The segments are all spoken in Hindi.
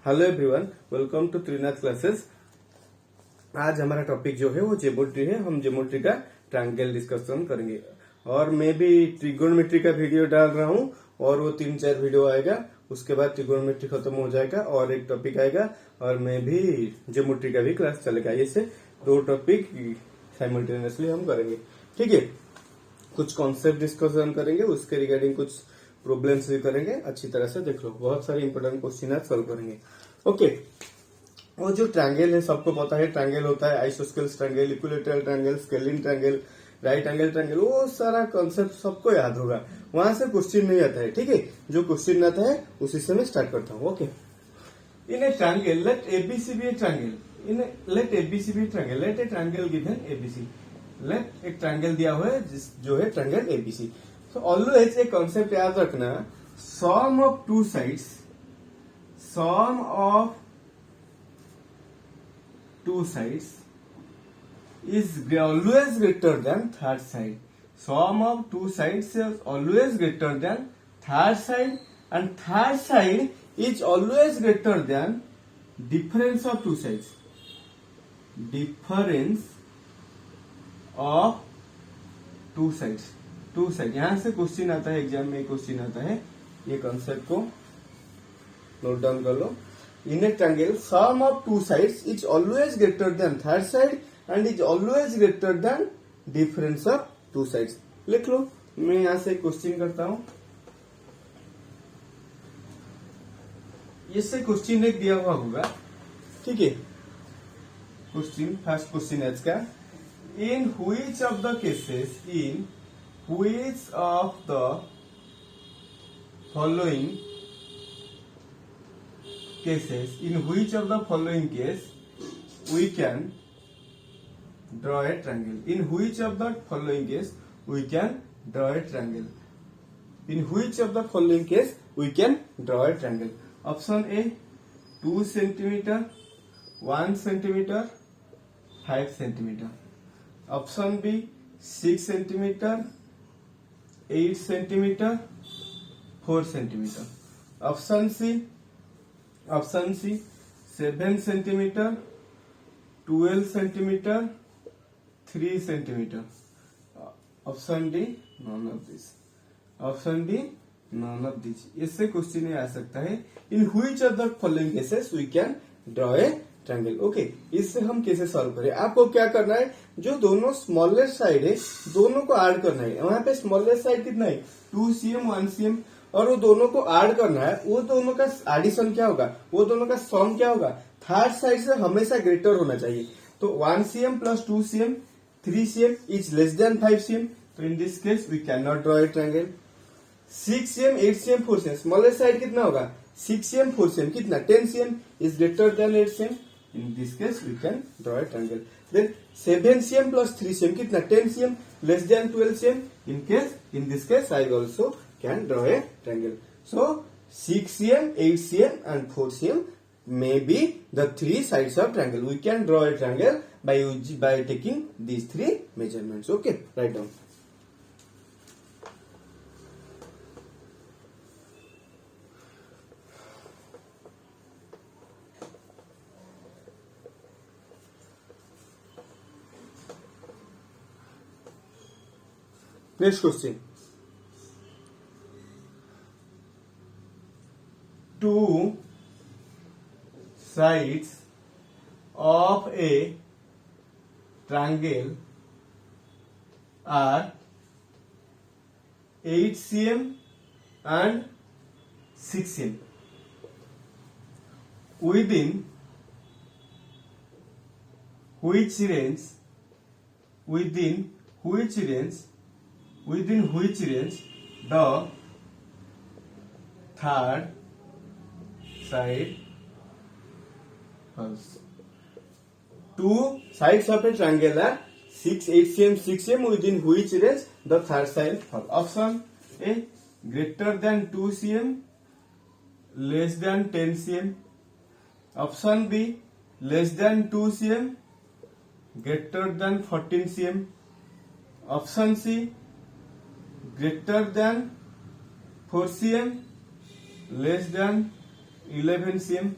Hello everyone, welcome to Trinath classes. आज हमारा टॉपिक जो है वो ज्योमेट्री है। हम ज्योमेट्री का ट्रायंगल डिस्कशन करेंगे और मैं भी ट्रिगोनोमेट्री का वीडियो डाल रहा हूँ और वो 3-4 वीडियो आएगा। उसके बाद ट्रिगोनोमेट्री खत्म हो जाएगा और एक टॉपिक आएगा और मैं भी ज्योमेट्री का भी क्लास चलेगा। ऐसे 2 टॉपिक साइमल्टेनियसली हम करेंगे। ठीक है, कुछ कॉन्सेप्ट डिस्कशन करेंगे, उसके रिगार्डिंग कुछ प्रॉब्लम्स भी करेंगे। अच्छी तरह से देख लो, बहुत सारे इंपोर्टेंट क्वेश्चन आज सॉल्व करेंगे। ओके, वो जो ट्रायंगल है सबको पता है। ट्रायंगल होता है isosceles triangle, equilateral triangle, scalene triangle, right angle triangle. वो सारा कॉन्सेप्ट सबको याद होगा, वहां से क्वेश्चन नहीं आता है। ठीक है, जो क्वेश्चन आता है उसी से मैं स्टार्ट करता हूँ। Okay, in a triangle let ABC be a triangle. In let ABC be triangle, let a triangle given ABC. Let एक ट्रायंगल दिया हुआ है जो है ट्रायंगल एबीसी। तो ऑलवेज एक कॉन्सेप्ट याद रखना, sum of two sides, sum of two sides is always greater than third side. Sum of two sides is always greater than third side, and third side is always greater than difference of two sides. Difference of two sides. Two side, यहां से क्वेश्चन आता है, एग्जाम में क्वेश्चन आता है। ये कॉन्सेप्ट को नोट डाउन कर लो। In a triangle, sum of two sides is always greater than third side and is always greater than difference of two sides. लिख लो, मैं यहां से क्वेश्चन करता हूं। इससे क्वेश्चन एक दिया हुआ होगा। ठीक है, क्वेश्चन फर्स्ट क्वेश्चन है इसका, इन which of the cases, in which of the following cases, in which of the following case we can draw a triangle? In which of the following case we can draw a triangle? In which of the following case we can draw a triangle? Option A 2 centimeter, 1 centimeter, 5 centimeter. Option B 6 centimeter, 8 centimeter, 4 centimeter. Option C 7 centimeter, 12 centimeter, 3 centimeter. Option D none of this. Option D none of these. इससे क्वेश्चन ये आ सकता है, in which of the following cases we can draw a triangle. Okay, इससे हम कैसे सॉल्व करें? आपको क्या करना है, जो दोनों स्मॉलेस्ट साइड है दोनों को ऐड करना है। वहां पे स्मॉलेस्ट साइड कितना है, 2 cm 1 cm, और वो दोनों को ऐड करना है। वो दोनों का एडिशन क्या होगा, वो दोनों का सम क्या होगा, थर्ड साइड से हमेशा ग्रेटर होना चाहिए। तो 1 cm plus 2 cm 3 cm is less than 5 cm। तो in this case we can not draw a triangle. 6 cm 8 cm 4 cm, smallest side कितना होगा, 6 cm 4 cm, कितना 10 cm is greater than 8 cm। In this case we can draw a triangle. Then 7 cm plus 3 cm, कितना 10 cm less than 12 cm। In this case I also can draw a triangle. So 6 cm, 8 cm and 4 cm may be the 3 sides of triangle. We can draw a triangle by taking these 3 measurements. Okay, write down. Next question. Two sides of a triangle are 8 cm and 6 cm. Within which range the third side falls. Two sides of a triangle are 6, 8 cm, 6 cm, within which range the third side falls. Option A greater than 2 cm, less than 10 cm. Option B less than 2 cm, greater than 14 cm. Option C greater than 4 cm, less than 11 cm.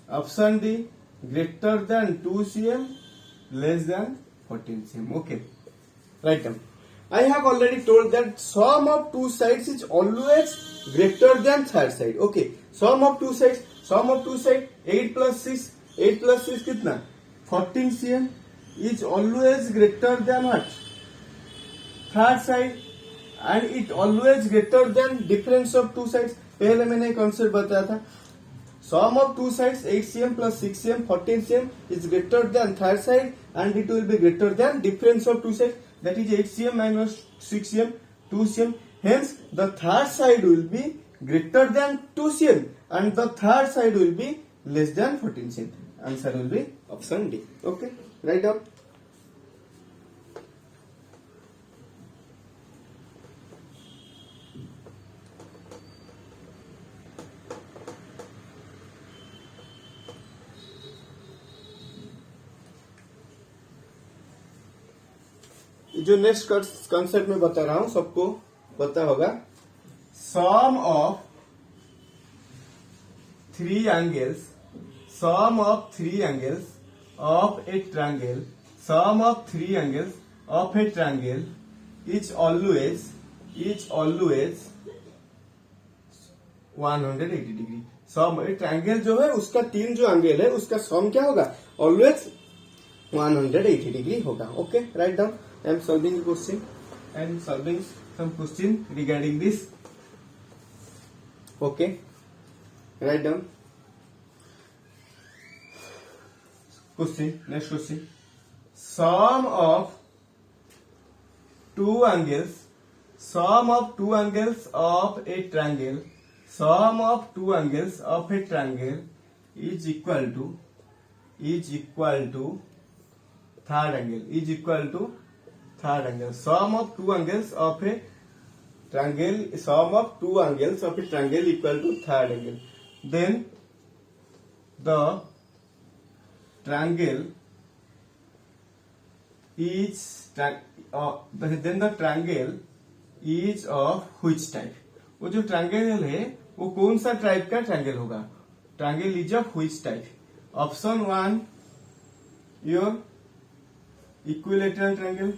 Option D, greater than 2 cm, less than 14 cm. Okay, write down. I have already told that sum of two sides is always greater than third side. Okay, sum of two sides 8 plus 6, 8 plus 6 कितना 14 cm is always greater than what? Third side, and it always greater than difference of two sides. पहले मैंने कॉन्सेप्ट बताया था, sum of two sides 8 cm plus 6 cm 14 cm is greater than third side, and it will be greater than difference of two sides, that is 8 cm minus 6 cm 2 cm. Hence the third side will be greater than 2 cm and the third side will be less than 14 cm. Answer will be option D. Okay, write down. जो नेक्स्ट कॉन्सेप्ट में बता रहा हूं सबको पता होगा. Sum of three angles of a triangle, sum of three angles of a triangle is always 180 degree. Sum a triangle जो है उसका तीन जो एंगल है उसका सम क्या होगा? ऑलवेज 180 डिग्री होगा. Okay, write down. I am solving the question and solving some question regarding this. Okay, write down. Question, next question. Sum of two angles of a triangle, sum of two angles of a triangle is equal to third angle, third angle. Sum of two angles of a triangle equal to third angle. Then the triangle is of which type? वो जो ट्रायंगल है वो कौन सा टाइप का ट्रायंगल होगा? Triangle is of which type? Option 1 your equilateral triangle.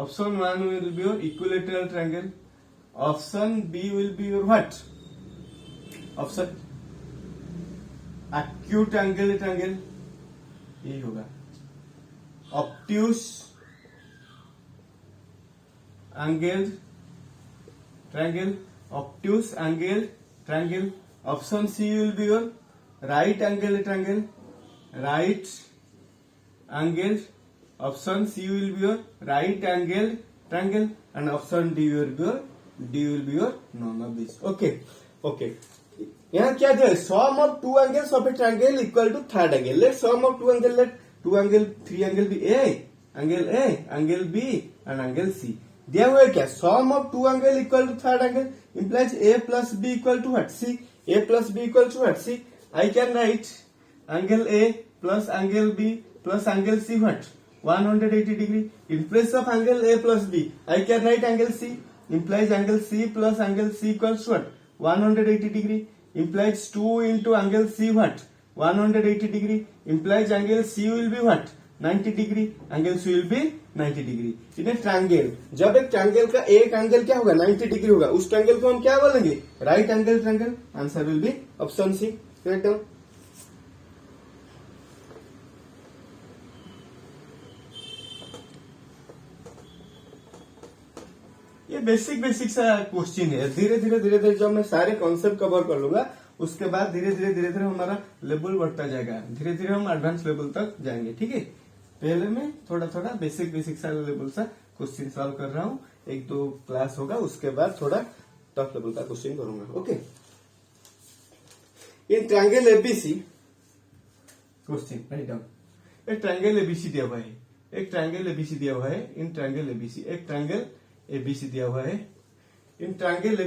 Option 1 will be your equilateral triangle. Option B will be your what? Option acute angle triangle. यही होगा. Obtuse angle triangle. Option C will be your right angle triangle. Option C will be your right angle triangle, and option D will be your none of these. Okay. यहाँ क्या जो है? Sum of two angles of a triangle equal to third angle. Let sum of two angle, three angle be angle A, angle B, and angle C. दिया हुआ है क्या? Sum of two angle equal to third angle implies A plus B equal to what? C. A plus B equal to what? C. I can write angle A plus angle B plus angle C what? 180 degree. In place of angle A plus B, I can write angle C. Implies angle C plus angle C equals what? 180 degree. Implies 2 into angle C what? 180 degree. Implies angle C will be what? 90 degree. Angle C will be 90 degree. In a triangle, जब एक ट्रायंगल का एक एंगल क्या होगा? 90 डिग्री होगा. उस ट्रायंगल को हम क्या बोलेंगे? Right angle triangle. Answer will be option C. Write down. ये बेसिक सा क्वेश्चन है. धीरे धीरे जब मैं सारे कॉन्सेप्ट कवर कर लूंगा उसके बाद धीरे धीरे हमारा लेवल बढ़ता जाएगा. धीरे धीरे हम एडवांस लेवल तक जाएंगे. ठीक है, पहले मैं थोड़ा बेसिक सा लेवल सा क्वेश्चन सॉल्व कर रहा हूँ. 1-2 क्लास होगा उसके बाद थोड़ा टफ लेवल का क्वेश्चन करूंगा. ओके, इन triangle ABC question write down. एक ट्रायंगल एबीसी दिया हुआ है. इन ट्रायंगल एबीसी दिया हुआ है. एक ट्रायंगल एबीसी दिया हुआ है. In triangle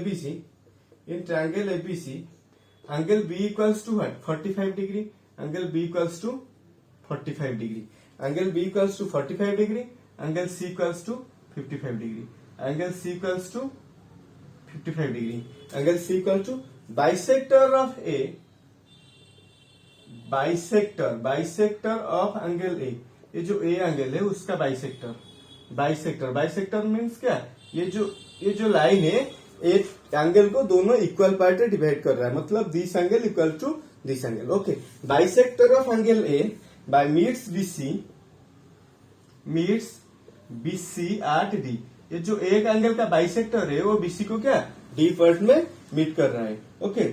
ABC angle B equals to what? 45 degree. Angle B equals to 45 degree. Angle B equals to 45 degree. Angle C equals to 55 degree. Angle C equals to 55 degree. Angle C equal to bisector of A, bisector of angle A, ये जो ए एंगल है उसका बाइसेक्टर मीन्स क्या, ये जो लाइन है एक एंगल को दोनों इक्वल पार्ट में डिवाइड कर रहा है, मतलब this angle equal to this angle. Okay, bisector of angle A by meets BC at D, ये जो एक एंगल का बाइसेक्टर है वो बीसी को क्या डी पॉइंट में मीट कर रहा है। Okay,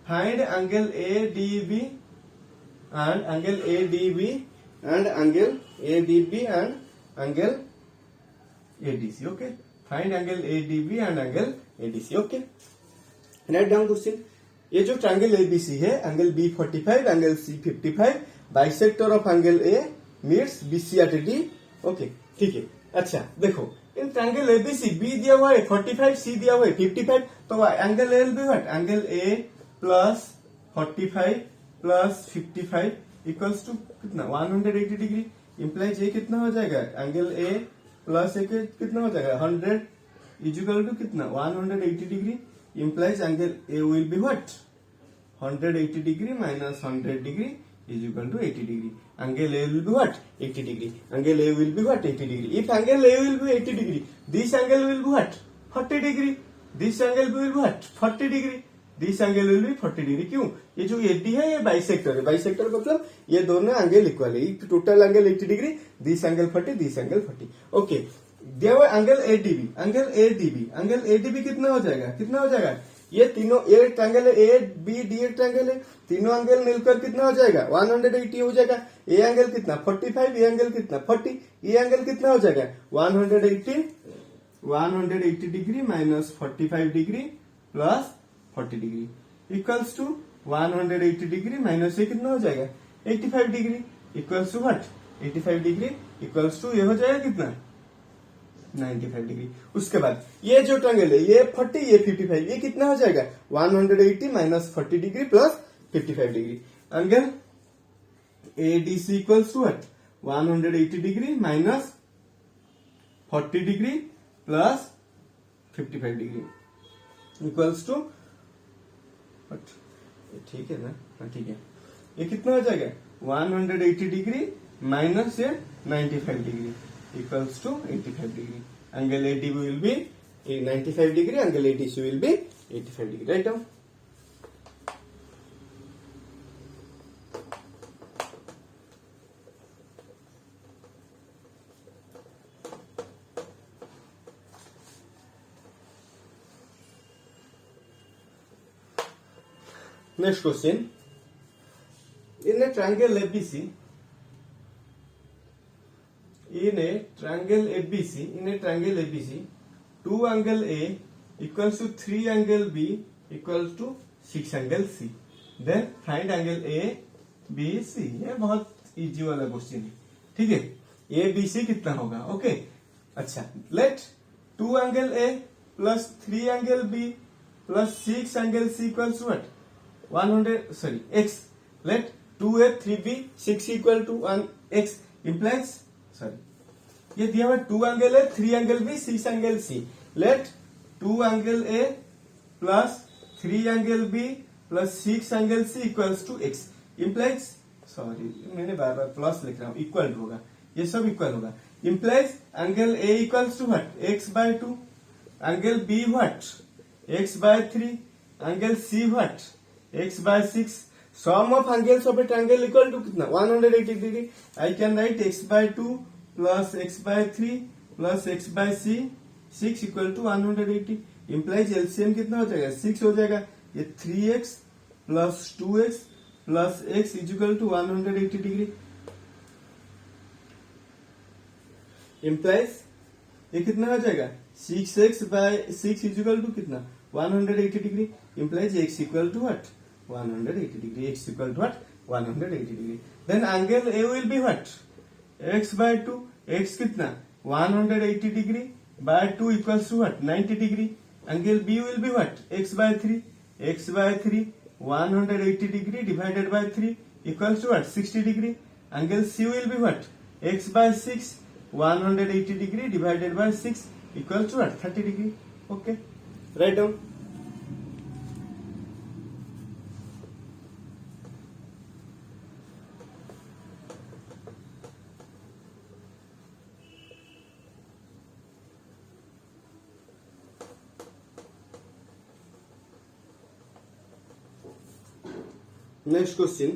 find angle A D B and angle A D B and angle A D B and angle ADC. Okay, find angle A D B and angle ADC. Okay, right down question. ये जो ट्रायंगल एबीसी है, angle B 45, angle C 55, bisector of angle A meets BC at D. Okay, ठीक है। अच्छा देखो, इन ट्रायंगल एबीसी बी दिया हुआ है 45, सी दिया हुआ है 55, तो angle A will be what, angle A plus 45 plus 55 equals to कितना 180 डिग्री। इंप्लाइज ये कितना हो जाएगा, एंगल ए प्लस ए कितना हो जाएगा 100 इक्वल टू कितना 180 degree. Implies angle A will be what 180 degree minus 100 degree is equal to 80 degree. Angle A will be what? 80 degree. Angle A will be what? 80 degree. If angle A will be 80 degree, this angle will be what? 40 degree. This angle will be what? 40 degree. This angle will be 40 degree. क्यों? ये जो AD है ये बाइसेक्टर है। बाइसेक्टर मतलब ये दोनों एंगल इक्वल है। Total angle 80 degree, this angle 40, this angle 40। Okay, दिया हुआ एंगल ADB, एंगल ADB कितना हो जाएगा, ये तीनों, ये ट्रायंगल है ए बी डी ट्रायंगल है, तीनों एंगल मिलकर कितना हो जाएगा 180 हो जाएगा। ए एंगल कितना 45, ये एंगल कितना 40, ये एंगल कितना हो जाएगा 180 degree minus 45 degree plus 40 degree equals to 180 degree minus ये कितना हो जाएगा 85 degree equals to what 85 degree equals to ये हो जाएगा कितना 95 डिग्री। उसके बाद ये जो ट्रायंगल है ये 40, ये 55, ये कितना हो जाएगा 180 minus 40 degree plus 55 degree. Angle ADC equals to what 180 degree minus 40 degree plus 55 degree equals to what, ठीक है ना, हाँ ठीक है। ये कितना हो जाएगा 180 डिग्री माइनस ये 95 degree equals to 85 degree. Angle ADB will be 95 degree. Angle ADC will be 85 degree. Right down. Next question. In a triangle ABC. In a triangle ABC, 2 angle A equals to 3 angle B equals to 6 angle C. Then find angle A, B, C. ये बहुत इजी वाला क्वेश्चन है, ठीक है। A B C कितना होगा, ओके। अच्छा, late 2 angle A plus 3 angle B plus 6 angle C equals to what X. Let 2A 3B 6 equal to 1 X implies ये दिया हुआ 2 एंगल है 3 angle B 6 angle C. Let 2 angle A plus 3 angle B plus 6 angle C equals to x implies, मैंने बार बार प्लस लिख रहा हूं, इक्वल होगा, ये सब इक्वल होगा। Implies angle A equals to what x by 2, angle B what x by 3, angle C what x by 6। Sum of angles of a triangle equal to कितना 180 degree. I can write x by 2 plus x by 3 plus x by 6 equal to 180। Implies LCM कितना हो जाएगा 6 हो जाएगा। ये 3x plus 2x plus x is equal to 180 degree. Implies ये कितना हो जाएगा 6x bye 6 is equal to कितना 180 degree. Implies x equal to what 180 degree, x equal to what 180 degree. Then angle A will be what x by 2, x कितना 180 degree by 2 equals to what 90 degree. Angle B will be what x by 3, x by 3 180 degree divided by 3 equals to what 60 degree. Angle C will be what x by 6 180 degree divided bye 6 equals to what 30 degree. Okay, right down. Next question,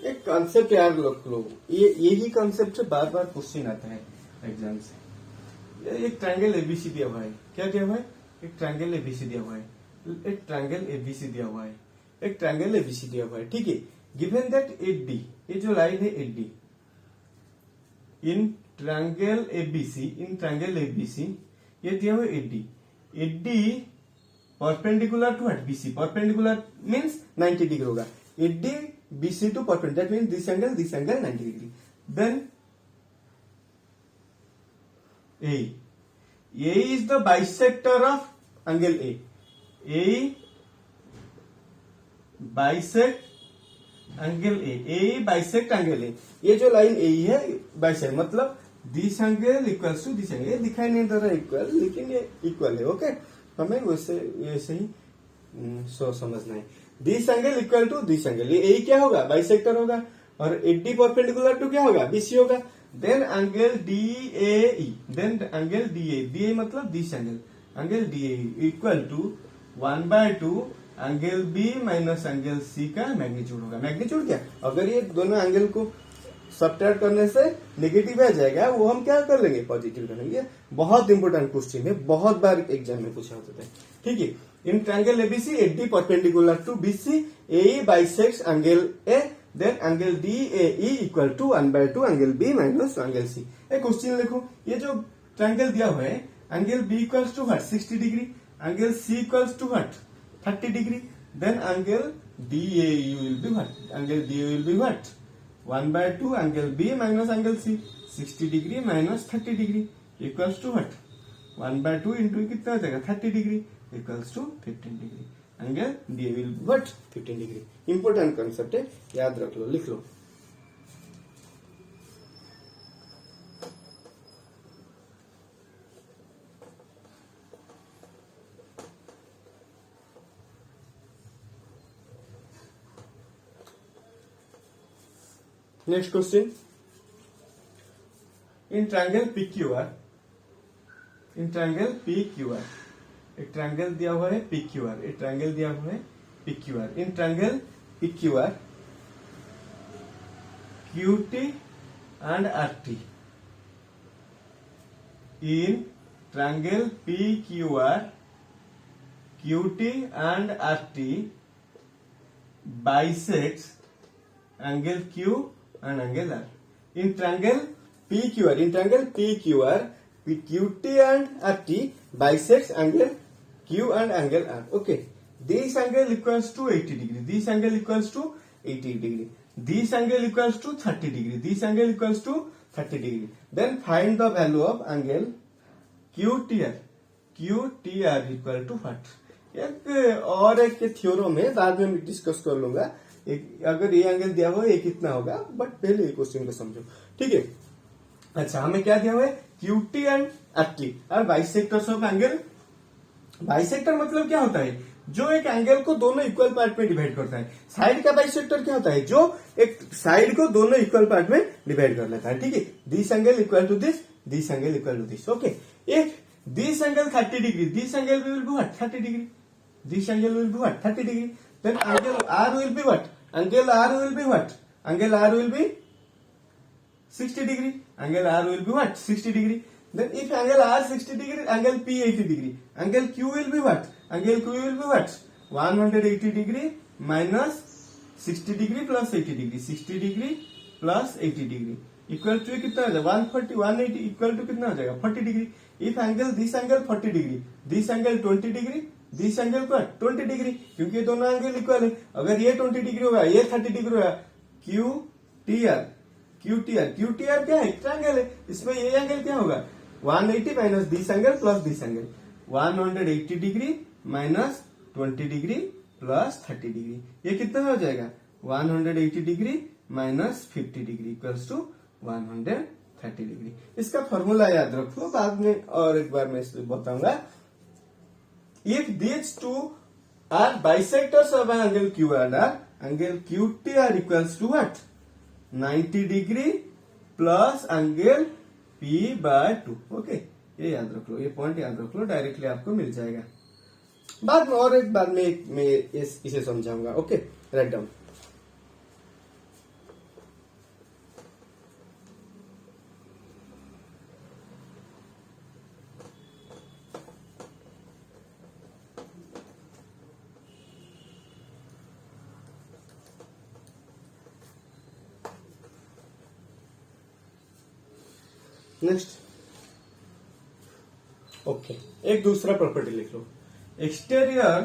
एक कॉन्सेप्ट याद रख लो, ये यही कॉन्सेप्ट से बार बार क्वेश्चन आता है एग्जाम से। एक ट्रायंगल एबीसी दिया हुआ है, क्या दिया हुआ है? एक ट्रायंगल एबीसी दिया हुआ है, एक ट्रायंगल एबीसी दिया हुआ है, एक ट्रायंगल एबीसी दिया हुआ है, ठीक है। गिवन दैट एडी, ये जो लाइन है एडी, इन ट्रायंगल एबीसी, ये दिया हुआ है AD. AD perpendicular to what? BC. Perpendicular means 90 degree होगा। AD BC to perpendicular, that means this angle 90 degree. Then A is the bisector of angle A bisect angle A bisect angle A. ये जो लाइन ए है बाइसेक्ट, मतलब this angle equals to this angle. ये दिखाई नहीं दे रहा इक्वल, लेकिन ये इक्वल है, ओके। हमें वैसे ही समझना है। This angle equal to this angle, ये ए क्या होगा? बाइसेक्टर होगा। और एडी परपेंडिकुलर टू क्या होगा? बीसी होगा। Then angle DAE, then angle DA मतलब this angle DAE equal to 1/2 angle B minus angle C का मैग्नीट्यूड होगा। मैग्नीट्यूड क्या? अगर ये दोनों एंगल को सब्ट्रैक्ट करने से नेगेटिव आ जाएगा, वो हम क्या कर लेंगे? पॉजिटिव कर लेंगे। बहुत इंपोर्टेंट क्वेश्चन है, बहुत बार एग्जाम में पूछा होता है, ठीक है। In triangle ABC, AD perpendicular to BC, A bisects angle A, then angle DAE equal to 1/2 angle B minus angle C. एक क्वेश्चन लिखो, ये जो ट्रायंगल दिया हुआ है, angle B equals to what? 60 degree, angle C equals to what? 30 degree. Then angle DAE will be what? Angle DAE will be what? 1/2 angle B minus angle C, 60 degree minus 30 degree equals to what? 1/2 into कितना हो जाएगा? 30 degree equals to 15 degree. Angle DA will be what? 15 degree. Important concept है, याद रख लो, लिख लो। Next question, in triangle PQR, in triangle PQR, एक ट्रायंगल दिया हुआ है PQR, एक ट्रायंगल दिया हुआ है PQR। In triangle PQR, QT and RT, in triangle PQR, QT and RT bisects angle Q and angle R. In triangle PQR, QT and RT bisects angle Q and angle R. Okay, this angle equals to 80 degree. This angle equals to 80 degree. This angle equals to 30 degree. This angle equals to 30 degree. Then find the value of angle QTR. QTR equal to what? एक और एक थ्योरम है, बाद में डिस्कस कर लूंगा। एक अगर ये एंगल दिया हुआ है, ये कितना होगा, बट पहले ये क्वेश्चन को समझो, ठीक है। अच्छा, हमें क्या दिया हुआ है? QT एंड RT और बाइसेक्टर्स ऑफ एंगल। बाइसेक्टर मतलब क्या होता है? जो एक एंगल को दोनों इक्वल पार्ट में डिवाइड करता है। साइड का बाइसेक्टर क्या होता है? जो एक साइड को दोनों इक्वल पार्ट में डिवाइड कर लेता है, ठीक है। This angle equal to this angle equal to this, okay. एक this angle 30 degree, this angle will be what? 30 degree. This angle will be what? 30 degree. Then angle R will be what? Angle R will be what? Angle R will be 60 degree. Angle R will be what? 60 degree. Then if angle R 60 degree, angle P 80 degree. Angle Q will be what? Angle Q will be what? 180 degree minus 60 degree plus 80 degree. 60 degree plus 80 degree. Equal to कितना हो जाएगा? 140, 180 equal to कितना हो जाएगा? 40 degree. If angle this angle 40 degree, this angle 20 degree, this angle का 20 डिग्री, क्योंकि ये दोनों एंगल इक्वल है। अगर ये 20 डिग्री होगा, ये 30 डिग्री होगा, QTR क्या है? ट्रायंगल है, इसमें ये एंगल क्या होगा? 180 minus this angle plus this angle, 180 degree minus 20 degree plus 30 degree. ये कितना हो जाएगा? 180 degree minus 50 degree equals to 140 30 degree. इसका फॉर्मूला याद रखो, बाद में और एक बार मैं बताऊंगा। If these two are bisectors of an angle Q R, angle QT R equals to what, 90 degree plus angle P/2। Okay, ये याद रख लो, ये पॉइंट याद रख लो, डायरेक्टली आपको मिल जाएगा। बाद में और एक बार में मैं इसे समझाऊंगा। Okay, right down. Next, okay, एक दूसरा प्रॉपर्टी लिख लो। Exterior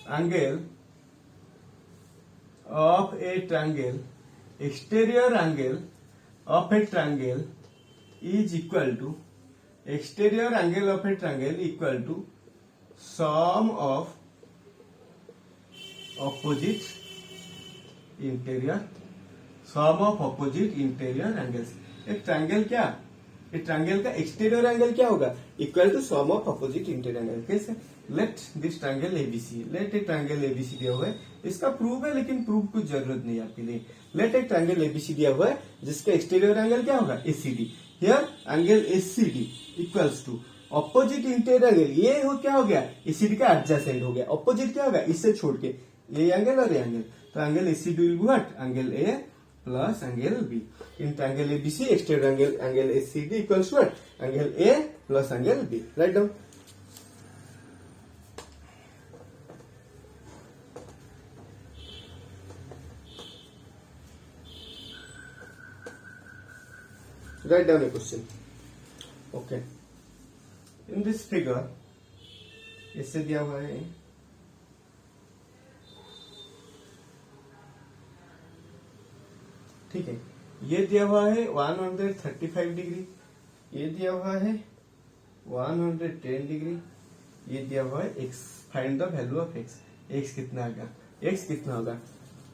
angle of a triangle, exterior angle of a triangle is equal to, exterior angle of a triangle equal to sum of opposite interior, sum of opposite interior angles. एक ट्रायंगल क्या, एक ट्रायंगल का एक्सटीरियर एंगल क्या होगा, equal to sum of opposite interior angle. कैसे, let this triangle ABC, let एक ट्रायंगल एबीसी दिया हुआ है, इसका प्रूफ है लेकिन प्रूफ कुछ जरूरत नहीं है आपके लिए। लेट एक ट्रायंगल एबीसी दिया हुआ है जिसका एक्सटीरियर एंगल क्या होगा, ACD. Here angle ACD equals to opposite interior angle, ये हो क्या हो गया, एसीडी का एडजेसेंट हो गया। ऑपोजिट क्या होगा, इससे छोड़ के ये एंगल और ये एंगल, तो angle ACD will be what, angle A plus angle B. In triangle ABC exterior angle, angle ACD equals to what, angle A plus angle B. Write down. Write down a question. Okay. In this figure, इससे दिया हुआ है, ठीक है, ये दिया हुआ है 135 डिग्री, ये दिया हुआ है 110 डिग्री, ये दिया हुआ है x। Find the value of x। x कितना होगा, x कितना होगा,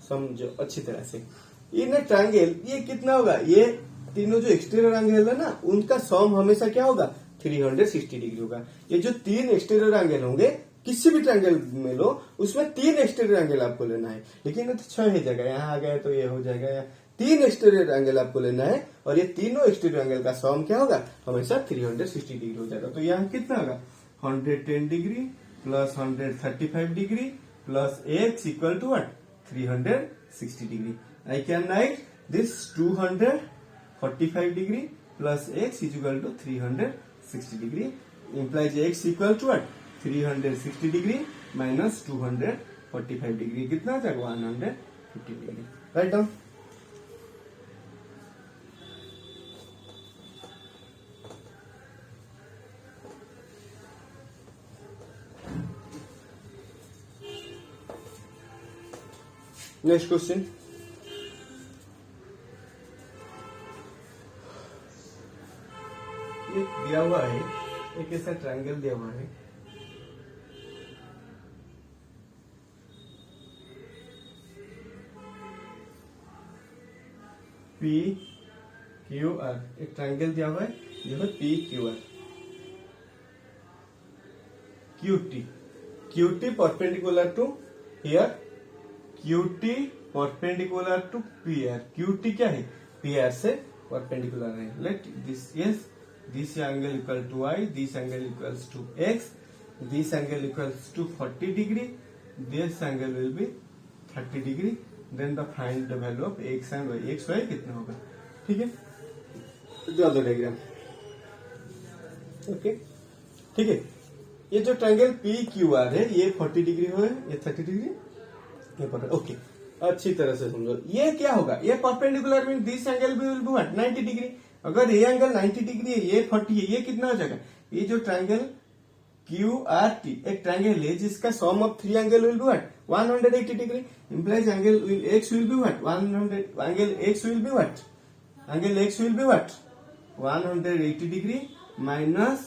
समझो अच्छी तरह से। इन ट्रायंगल ये कितना होगा, ये तीनों जो एक्सटीरियर एंगल है ना, उनका सम हमेशा क्या होगा, 360 डिग्री होगा। ये जो तीन एक्सटीरियर एंगल होंगे किसी भी ट्रायंगल में लो, उसमें तीन एक्सटीरियर एंगल आपको लेना है, लेकिन ये तो 6 ही जगह, यहाँ आ गया तो ये हो जाएगा, या 3 एक्सटीरियर एंगल आपको लेना है, और ये तीनों एक्सटीरियर एंगल का सम क्या होगा, हमेशा 360 डिग्री हो जाएगा। तो यहाँ कितना होगा, 110 degree plus 135 degree plus x equal to what, 360 degree. I can write this 245 degree plus x is equal to 360 degree, implies x equal to what, 360 degree minus 245 degree, कितना आ जाएगा, 150 degree. Write down. Next question, एक दिया हुआ है, एक ऐसा ट्रायंगल दिया हुआ है, PQR, एक ट्रायंगल दिया हुआ है जो है PQR, QT perpendicular to here, QT perpendicular to PR। QT क्या है, PR से परपेंडिकुलर है। Let this, yes, this angle equal to y, this angle equals to x, this angle equals to 40 degree, this angle will be 30 degree, then the find the value of x and y। x y कितना होगा, ठीक है, ड्रॉ द डायग्राम। ओके, ठीक है, ये जो ट्रायंगल PQR है, ये 40 डिग्री हो, ये 30 डिग्री, ये पर, ओके, अच्छी तरह से समझो। ये क्या होगा, ये परपेंडिकुलर मीन दिस एंगल भी विल बी व्हाट, 90 डिग्री। अगर ये एंगल 90 डिग्री है, ये 40 है, ये कितना हो जाएगा, ये जो ट्रायंगल QRT एक ट्रायंगल है जिसका sum of 3 angle will be what, 180 degree, implies angle x will be what, 100, angle x will be what, angle x will be what, 180 degree minus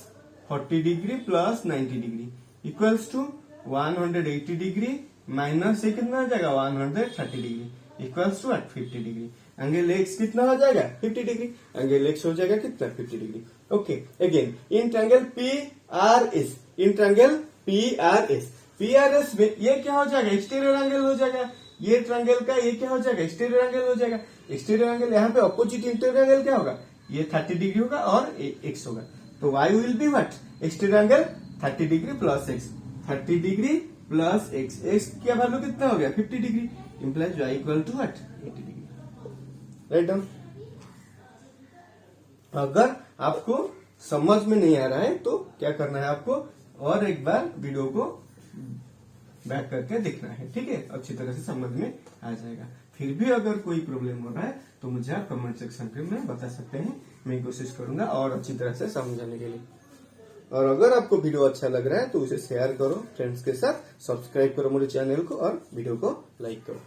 40 degree plus 90 degree equals to 180 degree minus ये कितना आ जाएगा, 130 degree. Equals to 50 degree. Angle X कितना हो जाएगा 50 डिग्री, एंगल एक्स हो जाएगा कितना 50 degree. Okay, again in triangle P R S, in triangle P R S, P R S में ये क्या हो जाएगा एक्सटीरियर एंगल हो जाएगा, ये ट्रायंगल का ये क्या हो जाएगा एक्सटीरियर एंगल हो जाएगा। एक्सटीरियर एंगल यहाँ पे अपोजिट इंटीरियर एंगल क्या होगा, ये 30 डिग्री होगा और एक्स होगा, तो y will be what exterior angle 30 degree plus x, 30 degree plus x, x का वैल्यू कितना हो गया 50 degree, implies y equal to what 80 degree. Write down. अगर आपको समझ में नहीं आ रहा है तो क्या करना है आपको, और एक बार वीडियो को बैक करके देखना है, ठीक है, अच्छी तरह से समझ में आ जाएगा। फिर भी अगर कोई प्रॉब्लम हो रहा है तो मुझे आप कमेंट सेक्शन में बता सकते हैं, मैं कोशिश करूंगा और अच्छी तरह से समझाने के लिए। और अगर आपको वीडियो अच्छा लग रहा है तो उसे शेयर करो फ्रेंड्स के साथ, सब्सक्राइब करो मेरे चैनल को और वीडियो को लाइक करो,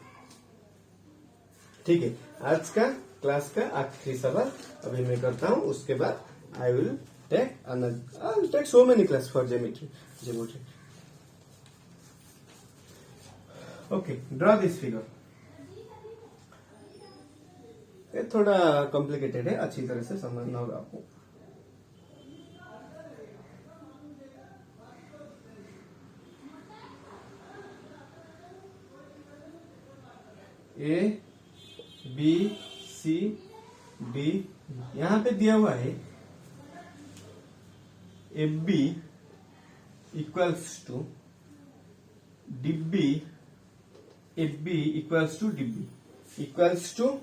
ठीक है। आज का क्लास का आखिरी सवाल अभी मैं करता हूँ, उसके बाद I will take so many class for geometry. Okay, draw this figure. ये थोड़ा कॉम्प्लिकेटेड है, अच्छी तरह से समझना होगा आपको। ए बी सी डी, यहां पे दिया हुआ है F B equals to D B, F B equals to D B equals to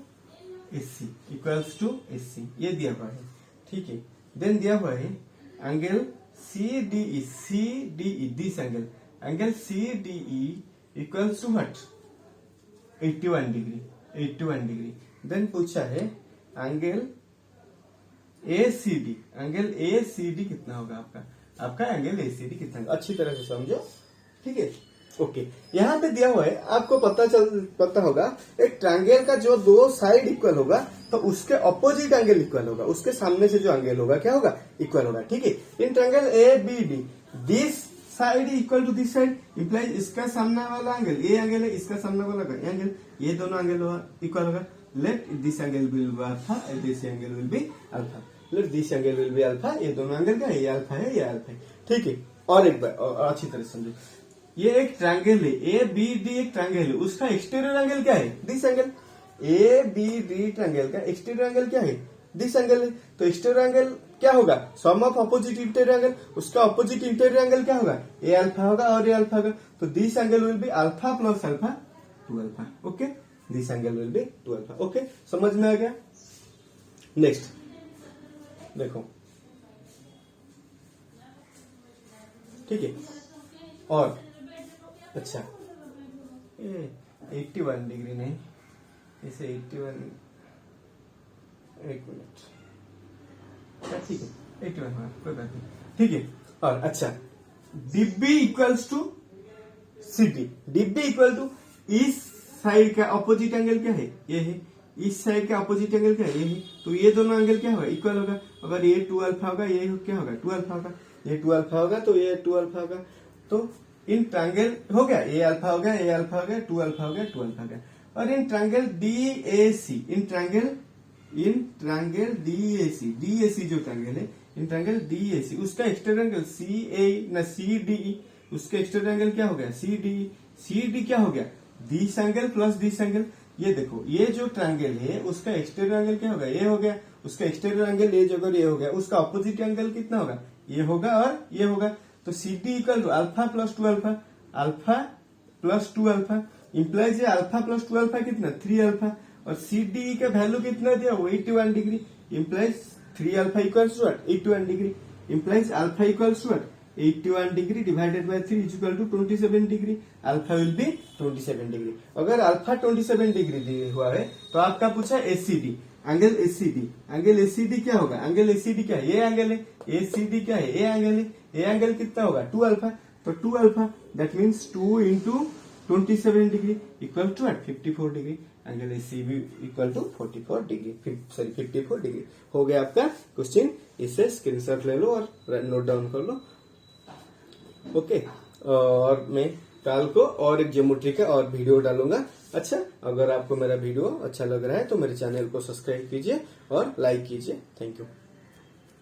AC, equals to AC, ये दिया हुआ है, ठीक है। देन दिया हुआ है angle C D E, C D E this angle C D E equals to what 81 degree, 81 degree. Then पूछा है angle A C D, angle A C D कितना होगा आपका एंगल ए सी डी कितना होगा, अच्छी तरह से समझो, ठीक है। ओके, यहाँ पे दिया हुआ है, आपको पता होगा एक ट्रायंगल का जो दो साइड इक्वल होगा तो उसके अपोजिट एंगल इक्वल होगा, उसके सामने से जो एंगल होगा क्या होगा इक्वल होगा, ठीक है। In triangle A B D, this side equal to this side, implies इसका सामने वाला एंगल ये एंगल है, इसका सामने वाला एंगल, ये दोनों एंगल इक्वल होगा। Let this angle will be alpha and this angle will be alpha, let this angle will be alpha, ये दोनों एंगल क्या है, ये अल्फा है ये अल्फा है, ठीक है। और एक बार और अच्छी तरह से समझो, ये एक ट्रायंगल है, ए बी डी एक ट्रायंगल है, उसका एक्सटीरियर एंगल क्या है this angle, A B D triangle का एक्सटीरियर एंगल क्या है दिस एंगल है, तो एक्सटीरियर एंगल क्या होगा sum of opposite interior angle, उसका अपोजिट इंटीरियर एंगल क्या होगा ए अल्फा होगा और ये अल्फा होगा, तो this angle will be alpha plus alpha 2 alpha, okay, this angle will B 2 alpha, okay, समझ में आ गया। नेक्स्ट देखो, ठीक है, और अच्छा 81 डिग्री नहीं, इसे 81, एक मिनट, ठीक है 81, हाँ कोई बात नहीं, ठीक है। और अच्छा DB equals to CD, DB equal to इस साइड का अपोजिट एंगल क्या है ये है, इस साइड का अपोजिट एंगल क्या है ये है, तो ये दोनों एंगल क्या होगा इक्वल होगा, अगर ये 2 अल्फा होगा ये क्या होगा 2 अल्फा होगा, ये 2 अल्फा होगा तो ये 2 अल्फा होगा, तो इन ट्रायंगल हो गया ए अल्फा हो गया, ए अल्फा हो गया, 2 अल्फा हो गया, 2 अल्फा हो गया। और in triangle DAC, in triangle DAC, DAC जो ट्रायंगल है, इन ट्रायंगल डीएसी उसका एक्सटीरियर एंगल सी ए ना सी डी, उसका एक्सटीरियर एंगल क्या हो गया सी डी, सी डी क्या हो गया this angle plus this angle, ये देखो ये जो ट्रायंगल है उसका एक्सटीरियर एंगल क्या होगा ये हो गया, उसका एक्सटीरियर एंगल ये जो ये हो गया, उसका अपोजिट एंगल कितना होगा ये होगा और ये होगा, तो C D equal to alpha plus 2 alpha, alpha plus 2 alpha, implies alpha plus 2 alpha कितना 3 अल्फा, और सी डी का वैल्यू कितना दिया वो 81 degree, implies 3 alpha equals to 81 degree, implies alpha equals to 81 degree divided by 3 is equal to 27 degree, alpha will be 27 degree. अगर अल्फा 27 डिग्री दिया हुआ है तो आपका पूछा ACD, angle ACD, angle ACD क्या होगा, एंगल एसीडी क्या है ये एंगल है, एसीडी क्या है ए एंगल है, ए एंगल कितना होगा 2 अल्फा, तो 2 alpha that means 2 into 27 degree equal to 54 degree, angle ACB equal to 44 degree, sorry 54 degree हो गया आपका क्वेश्चन। इसे स्क्रीनशॉट ले लो और नोट डाउन कर लो, ओके। और मैं कल को और एक ज्योमेट्री का और वीडियो डालूंगा, अच्छा, अगर आपको मेरा वीडियो अच्छा लग रहा है तो मेरे चैनल को सब्सक्राइब कीजिए और लाइक कीजिए। Thank you.